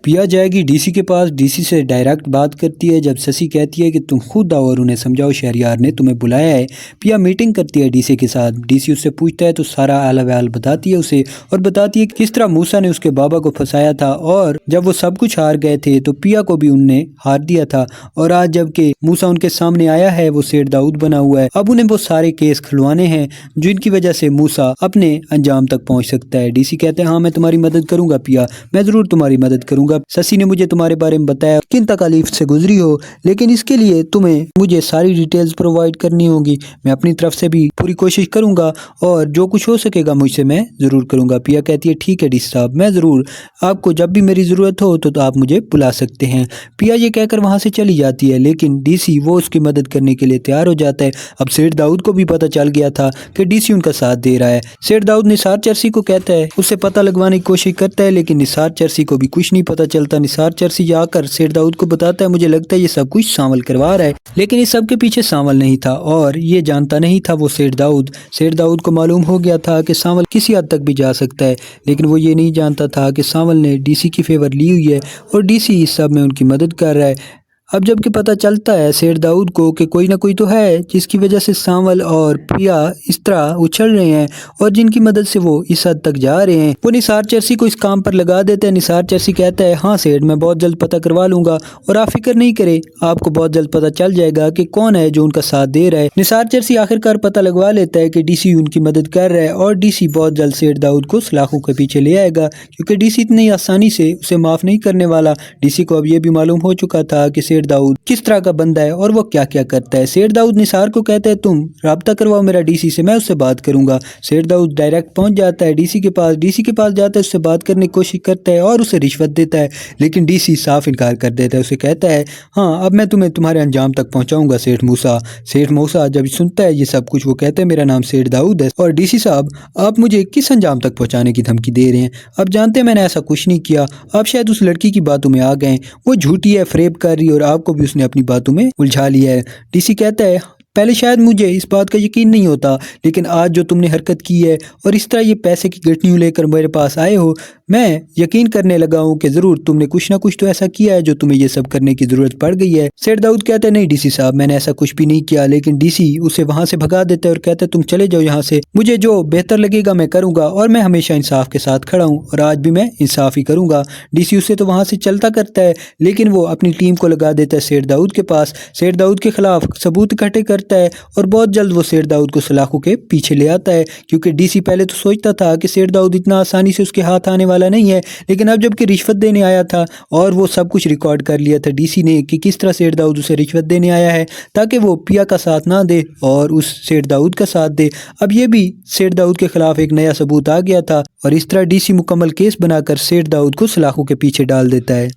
पिया जाएगी डीसी के पास। डीसी से डायरेक्ट बात करती है। जब शशि कहती है कि तुम खुद आओ और उन्हें समझाओ, शहरयार ने तुम्हें बुलाया है। पिया मीटिंग करती है डीसी के साथ। डीसी उससे पूछता है तो सारा हाल अहवाल बताती है उसे, और बताती है किस तरह मूसा ने उसके बाबा को फंसाया था, और जब वो सब कुछ हार गए थे तो पिया को भी उनने हार दिया था, और आज जबकि मूसा उनके सामने आया है वो सेठ दाऊद बना हुआ है। अब उन्हें वो सारे केस खुलवाने हैं जिनकी वजह से मूसा अपने अंजाम तक पहुंच सकता है। डीसी कहते हैं हाँ मैं तुम्हारी मदद करूंगा पिया, मैं जरूर तुम्हारी मदद करूंगा। शशि ने मुझे तुम्हारे बारे में बताया किन तकलीफ से गुजरी हो, लेकिन इसके लिए तुम्हें मुझे सारी डिटेल्स प्रोवाइड करनी होगी। मैं अपनी तरफ से भी पूरी कोशिश करूंगा और जो कुछ हो सकेगा मुझसे मैं जरूर करूंगा। पिया कहती है ठीक है डीसी साहब, मैं जरूर आपको जब भी मेरी जरूरत हो तो आप मुझे बुला सकते हैं। पिया ये कहकर वहां से चली जाती है, लेकिन डीसी वो उसकी मदद करने के लिए तैयार हो जाता है। अब सेठ दाऊद को भी पता चल गया था कि डीसी उनका साथ दे रहा है। सेठ दाऊद निसार चर्सी को कहता है, उससे पता लगवाने की कोशिश करता है, लेकिन निसार चर्सी को भी कुछ नहीं पता चलता। निसार चर्सी आकर सेठ दाऊद को बताता है मुझे लगता है ये सब कुछ सांवल करवा रहा है, लेकिन इस सब के पीछे सांवल नहीं था और ये जानता नहीं था वो सेठ दाऊद। सेठ दाऊद को मालूम हो गया था कि सांवल किसी हद तक भी जा सकता है, लेकिन वो ये नहीं जानता था कि सांवल ने डीसी की फेवर ली हुई है और डीसी इस सब में उनकी मदद कर रहा है। अब जबकि पता चलता है सेठ दाऊद को कि कोई ना कोई तो है जिसकी वजह से सांवल और पिया इस तरह उछल रहे हैं और जिनकी मदद से वो इस हद तक जा रहे हैं। वो निसार चर्सी को इस काम पर लगा देते हैं। निसार चर्सी कहता है हाँ सेठ मैं बहुत जल्द पता करवा लूंगा और आप फिक्र नहीं करे, आपको बहुत जल्द पता चल जाएगा कि कौन है जो उनका साथ दे रहा है। निसार चर्सी आखिरकार पता लगवा लेता है कि डीसी उनकी मदद कर रहा है और डीसी बहुत जल्द सेठ दाऊद को सलाखों के पीछे ले आएगा, क्योंकि डीसी इतनी आसानी से उसे माफ नहीं करने वाला। डीसी को अब ये भी मालूम हो चुका था कि सेठ दाऊद किस तरह का बंदा है और वो क्या क्या करता है। सेठ दाऊद निसार को कहता है तुम राब्ता करवाओ मेरा डीसी से, मैं उससे बात करूंगा। सेठ दाऊद डायरेक्ट पहुंच जाता है डीसी के पास। डीसी के पास जाता है, उससे बात करने की कोशिश करता है और उसे रिश्वत देता है, लेकिन डीसी साफ इनकार कर देता है। उसे कहता है हाँ अब मैं तुम्हें तुम्हारे अंजाम तक पहुंचाऊंगा सेठ मूसा। सेठ मूसा जब सुनता है ये सब कुछ वो कहते हैं मेरा नाम सेठ दाऊद है और डीसी साहब आप मुझे किस अंजाम तक पहुंचाने की धमकी दे रहे हैं। अब जानते हैं मैंने ऐसा कुछ नहीं किया, आप शायद उस लड़की की बातों में आ गए, वो झूठी है, फरेब कर रही है और आपको भी उसने अपनी बातों में उलझा लिया है। डीसी कहता है पहले शायद मुझे इस बात का यकीन नहीं होता, लेकिन आज जो तुमने हरकत की है और इस तरह ये पैसे की गठनियों लेकर मेरे पास आए हो, मैं यकीन करने लगा हूँ कि जरूर तुमने कुछ ना कुछ तो ऐसा किया है जो तुम्हें ये सब करने की जरूरत पड़ गई है। सेठ दाऊद कहते हैं नहीं डीसी साहब मैंने ऐसा कुछ भी नहीं किया, लेकिन डीसी उसे वहां से भगा देता है और कहता है तुम चले जाओ यहाँ से, मुझे जो बेहतर लगेगा मैं करूंगा और मैं हमेशा इंसाफ के साथ खड़ा हूँ और आज भी मैं इंसाफ ही करूंगा। डीसी उससे तो वहां से चलता करता है, लेकिन वो अपनी टीम को लगा देता है सेठ दाऊद के पास। सेठ दाऊद के खिलाफ सबूत इकट्ठे करता है और बहुत जल्द वो सेठ दाऊद को सलाखों के पीछे ले आता है, क्योंकि डीसी पहले तो सोचता था कि सेठ दाऊद इतना आसानी से उसके हाथ आने वाला नहीं है, लेकिन अब जबकि रिश्वत देने आया था और वो सब कुछ रिकॉर्ड कर लिया था डीसी ने कि किस तरह सेठ दाऊद उसे रिश्वत देने आया है ताकि वो पिया का साथ ना दे और उस सेठ दाऊद का साथ दे। अब ये भी सेठ दाऊद के खिलाफ एक नया सबूत आ गया था और इस तरह डीसी मुकम्मल केस बनाकर सेठ दाऊद को सलाखों के पीछे डाल देता है।